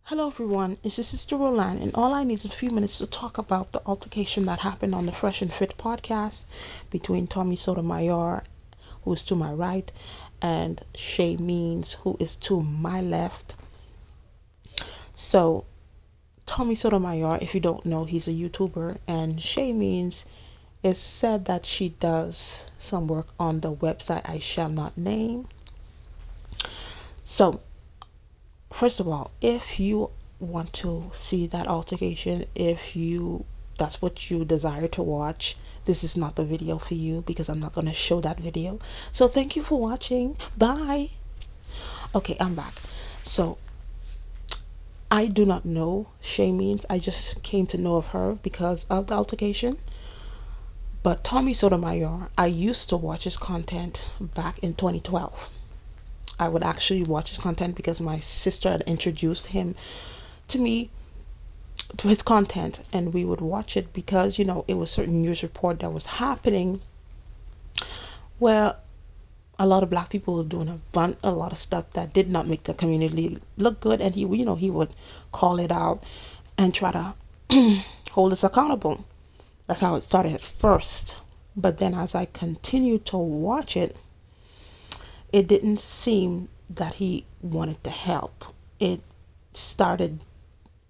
Hello everyone, it's your sister Roland, and all I need is a few minutes to talk about the altercation that happened on the Fresh and Fit podcast between Tommy Sotomayor, who is to my right, and Chay Means, who is to my left. So, Tommy Sotomayor, if you don't know, he's a YouTuber, and Chay Means is said that she does some work on the website I shall not name. So, first of all, if you want to see that altercation, if you that's what you desire to watch, this is not the video for you because I'm not going to show that video. So thank you for watching. Bye. Okay, I'm back. So I do not know Chay Means. I just came to know of her because of the altercation. But Tommy Sotomayor, I used to watch his content back in 2012. I would actually watch his content because my sister had introduced him to me, to his content, and we would watch it because it was certain news report that was happening where a lot of black people were doing a lot of stuff that did not make the community look good, and he would call it out and try to hold us accountable. That's how it started at first. But then as I continued to watch it, it didn't seem that he wanted to help. It started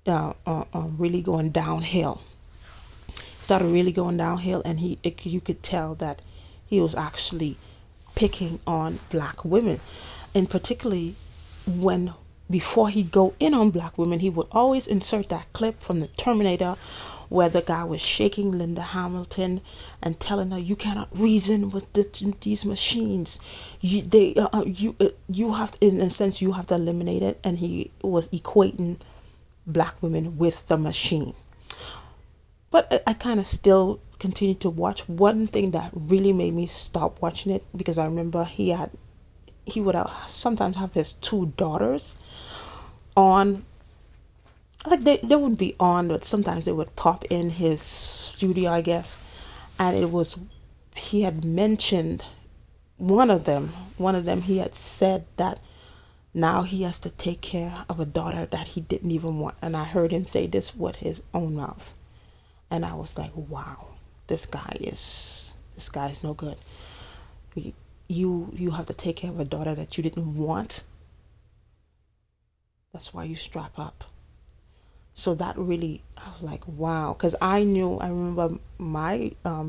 really going downhill. And you could tell that he was actually picking on black women, and particularly when before he go in on black women, he would always insert that clip from the Terminator where the guy was shaking Linda Hamilton and telling her, "You cannot reason with these machines. You have to, in a sense, you have to eliminate it." And he was equating black women with the machine. But I kind of still continued to watch. One thing that really made me stop watching it, because I remember he would sometimes have his two daughters on, like they wouldn't be on, but sometimes they would pop in his studio, I guess. And he had mentioned one of them he had said that now he has to take care of a daughter that he didn't even want. And I heard him say this with his own mouth, and I was like, wow, this guy is no good. You have to take care of a daughter that you didn't want. That's why you strap up. So that really, I was like, wow, because I remember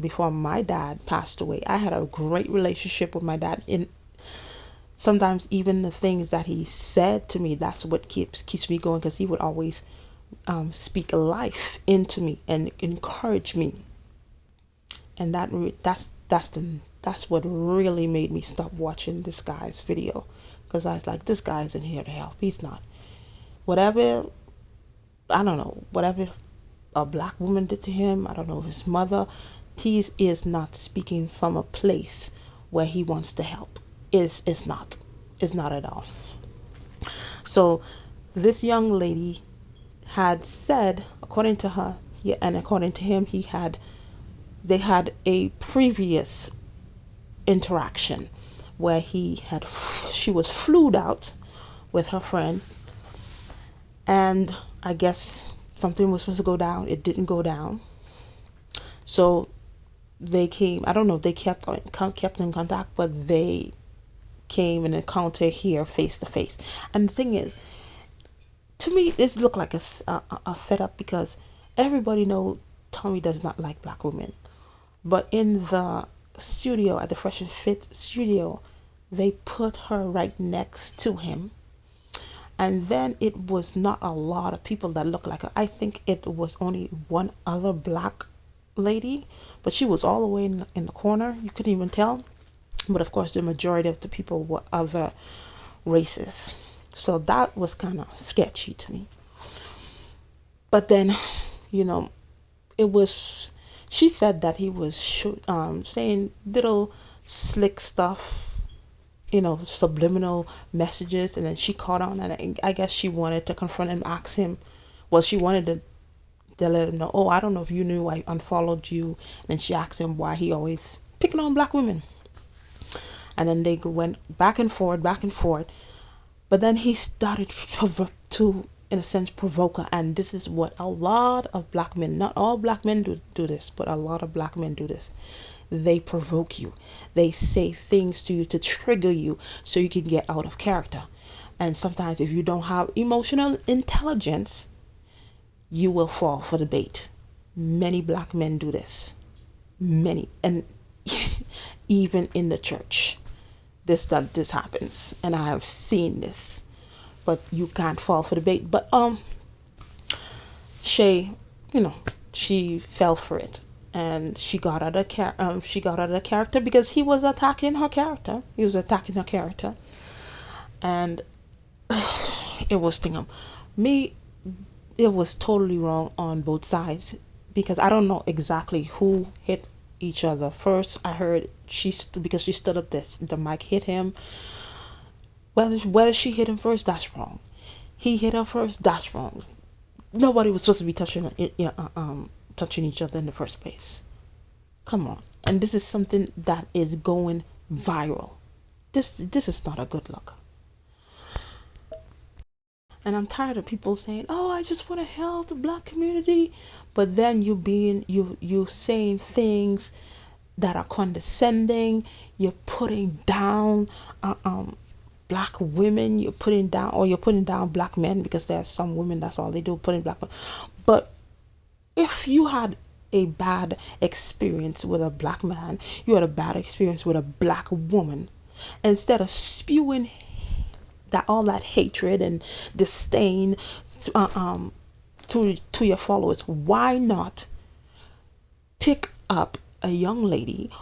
before my dad passed away, I had a great relationship with my dad. In sometimes even the things that he said to me, that's what keeps me going, because he would always speak life into me and encourage me. And that's what really made me stop watching this guy's video, because I was like, this guy isn't here to help. He's not. Whatever, I don't know, whatever a black woman did to him, I don't know, his mother, he is not speaking from a place where he wants to help. It's not at all. So this young lady had said, according to her, and according to him, they had a previous interaction where she was flued out with her friend, and I guess something was supposed to go down. It didn't go down. So they came. I don't know if they kept in contact, but they came and encountered here face to face. And the thing is, to me, this looked like a setup, because everybody knows Tommy does not like black women. But in the studio, at the Fresh and Fit studio, they put her right next to him. And then it was not a lot of people that looked like her. I think it was only one other black lady, but she was all the way in the corner. You couldn't even tell. But of course, the majority of the people were other races. So that was kind of sketchy to me. But then, it was, she said that he was saying little slick stuff, subliminal messages, and then she caught on, and I guess she wanted to confront him, ask him, well, she wanted to let him know, oh, I don't know if you knew I unfollowed you. And then she asked him why he always picking on black women. And then they went back and forth. But then he started to in a sense provoker, and this is what a lot of black men, not all black men do this, but a lot of black men do this. They provoke you. They say things to you to trigger you so you can get out of character. And sometimes if you don't have emotional intelligence, you will fall for the bait. Many black men do this. Many. And even in the church, this happens, and I have seen this. But you can't fall for the bait. But Shay, she fell for it, and she got out of character because he was attacking her character. And it was me. It was totally wrong on both sides, because I don't know exactly who hit each other first. I heard because she stood up, the mic hit him. Whether she hit him first, that's wrong. He hit her first, that's wrong. Nobody was supposed to be touching each other in the first place. Come on. And this is something that is going viral. This is not a good look. And I'm tired of people saying, "Oh, I just want to help the black community," but then you saying things that are condescending. You're putting down black women. You're putting down black men, because there are some women that's all they do, putting black men. But if you had a bad experience with a black man, you had a bad experience with a black woman, instead of spewing all that hatred and disdain to your followers, why not pick up a young lady,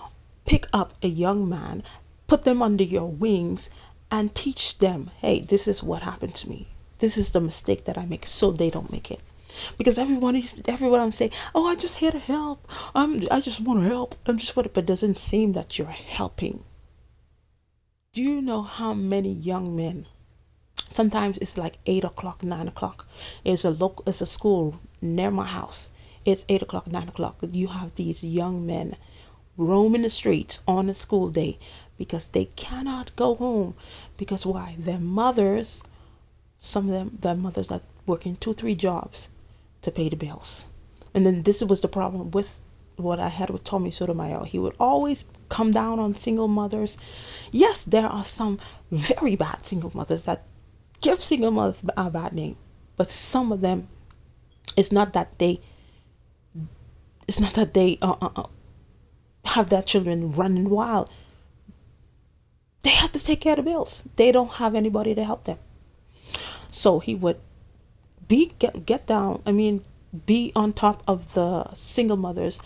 pick up a young man, put them under your wings, and teach them, hey, this is what happened to me. This is the mistake that I make, so they don't make it. Because everyone say, "Oh, I just here to help. I just want to help. But it doesn't seem that you're helping." Do you know how many young men? Sometimes it's like 8 o'clock, 9 o'clock. It's a school near my house. It's 8 o'clock, 9 o'clock. You have these young men roaming the streets on a school day because they cannot go home. Because why? Their mothers, some of them, their mothers are working 2-3 jobs to pay the bills. And then this was the problem with what I had with Tommy Sotomayor. He would always come down on single mothers. Yes, there are some very bad single mothers that give single mothers a bad name, but some of them, it's not that they have their children running wild. They have to take care of the bills. They don't have anybody to help them. So he would get down. Be on top of the single mothers,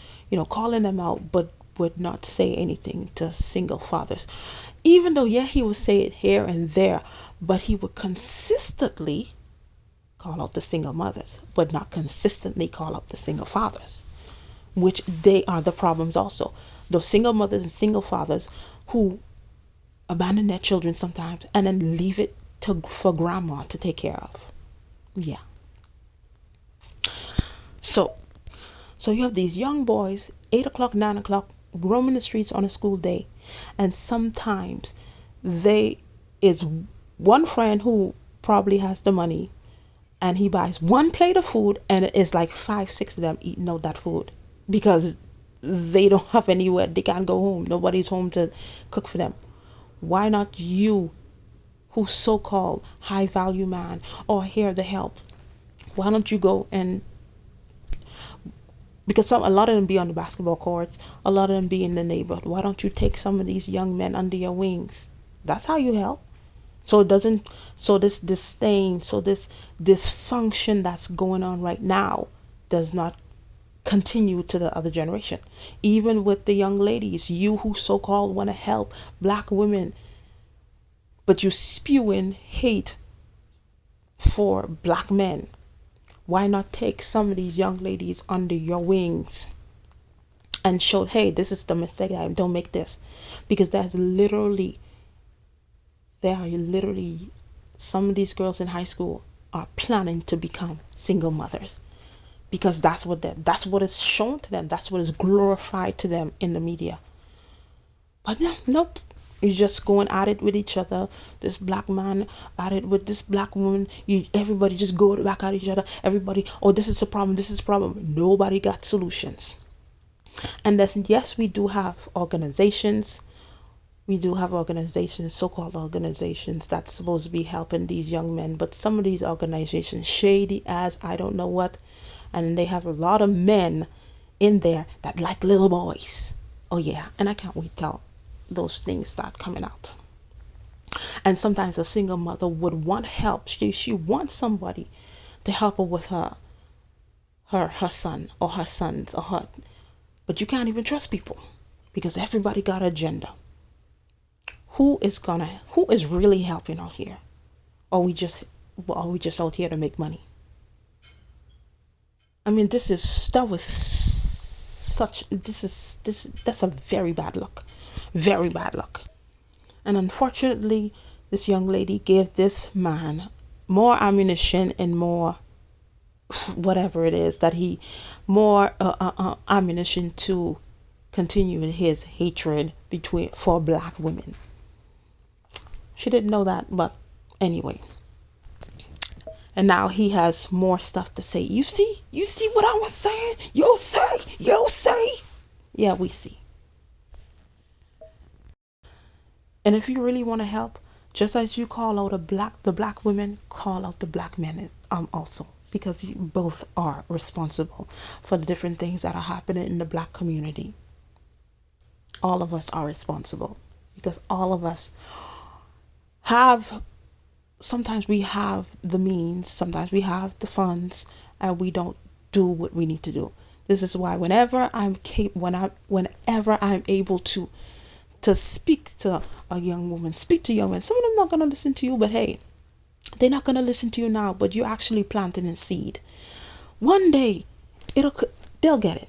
calling them out, but would not say anything to single fathers. Even though, yeah, he would say it here and there, but he would consistently call out the single mothers, but not consistently call out the single fathers, which they are the problems also. Those single mothers and single fathers who abandon their children sometimes and then leave it for grandma to take care of. Yeah. So you have these young boys, 8 o'clock, 9 o'clock, roaming the streets on a school day, and sometimes it's one friend who probably has the money, and he buys one plate of food, and it's like 5-6 of them eating out that food because they don't have anywhere. They can't go home. Nobody's home to cook for them. Why not you, who's so-called high value man or here to help? Why don't you go and, because a lot of them be on the basketball courts, a lot of them be in the neighborhood. Why don't you take some of these young men under your wings? That's how you help. So this disdain, this dysfunction that's going on right now does not continue to the other generation. Even with the young ladies, you who so-called want to help black women, but you spewing hate for black men. Why not take some of these young ladies under your wings and show, hey, this is the mistake. Don't make this. Because there are literally some of these girls in high school are planning to become single mothers, because that's what is shown to them. That's what is glorified to them in the media. But no, nope. You're just going at it with each other. This black man at it with this black woman. Everybody just go back at each other. Everybody, oh, this is a problem. This is a problem. Nobody got solutions. And yes, we do have organizations. We do have organizations, so-called organizations, that's supposed to be helping these young men. But some of these organizations, shady as I don't know what. And they have a lot of men in there that like little boys. Oh yeah, and I can't wait till those things start coming out. And sometimes a single mother would want help. She wants somebody to help her with her son or her sons or her. But you can't even trust people because everybody got an agenda. Who is really helping out here? Or are we just out here to make money? I mean, that's a very bad look. Very bad luck. And unfortunately, this young lady gave this man more ammunition and more whatever it is that more ammunition to continue his hatred for black women. She didn't know that, but anyway. And now he has more stuff to say. You see what I was saying? You'll say. Yeah, we see. And if you really want to help, just as you call out the black women, call out the black men also, because you both are responsible for the different things that are happening in the black community. All of us are responsible because all of us sometimes we have the means, sometimes we have the funds, and we don't do what we need to do. This is why whenever I'm able to speak to a young woman, speak to young men. Some of them not going to listen to you, but hey, they're not going to listen to you now, but you're actually planting a seed. One day, they'll get it.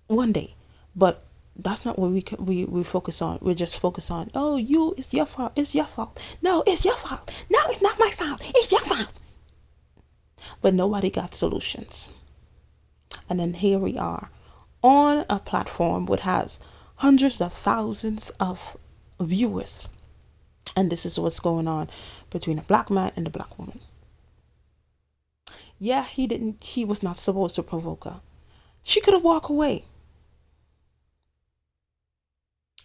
One day. But that's not what we focus on. We just focus on, oh, it's your fault. It's your fault. No, it's your fault. No, it's not my fault. It's your fault. But nobody got solutions. And then here we are on a platform which has hundreds of thousands of viewers, and this is what's going on between a black man and a black woman. Yeah, he was not supposed to provoke her. She could have walked away,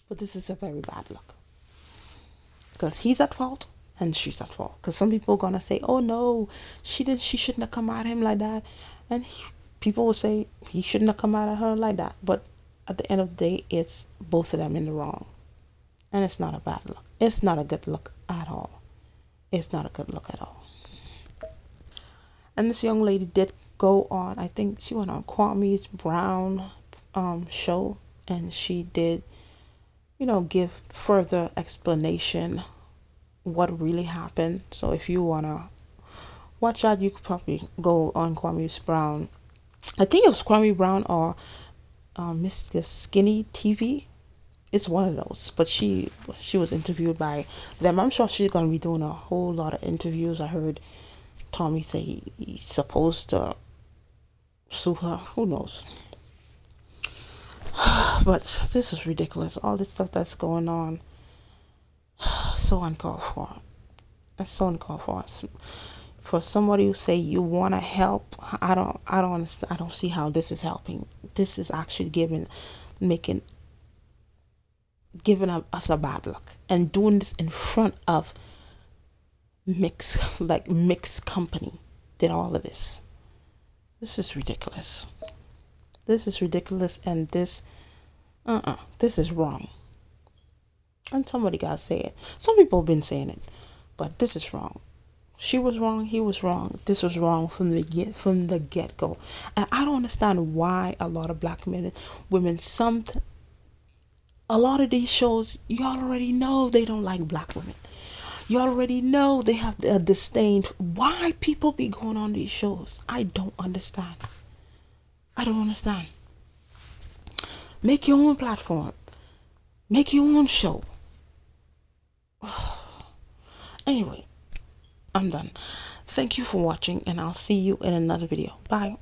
but this is a very bad look because he's at fault and she's at fault. Because some people are gonna say, oh no, she shouldn't have come at him like that, and people will say he shouldn't have come at her like that. But at the end of the day, it's both of them in the wrong. And it's not a bad look. It's not a good look at all. It's not a good look at all. And this young lady did go on, I think she went on Kwame Brown show, and she did, give further explanation what really happened. So if you want to watch that, you could probably go on Kwame Brown. I think it was Kwame Brown or Mr. Skinny TV. It's one of those, but she was interviewed by them. I'm sure she's gonna be doing a whole lot of interviews. I heard Tommy say he's supposed to sue her. Who knows? But this is ridiculous. All this stuff that's going on, so uncalled for. It's so uncalled for. For somebody who say you want to help, I don't understand. I don't see how this is helping. This is actually giving us a bad luck, and doing this in front of mixed company did all of this. This is ridiculous. This is ridiculous, and this is wrong. And somebody gotta say it. Some people have been saying it, but this is wrong. She was wrong. He was wrong. This was wrong from the get-go. And I don't understand why a lot of black men and women, a lot of these shows, you already know they don't like black women. You already know they have a disdain. Why people be going on these shows? I don't understand. I don't understand. Make your own platform. Make your own show. Anyway, I'm done. Thank you for watching, and I'll see you in another video. Bye.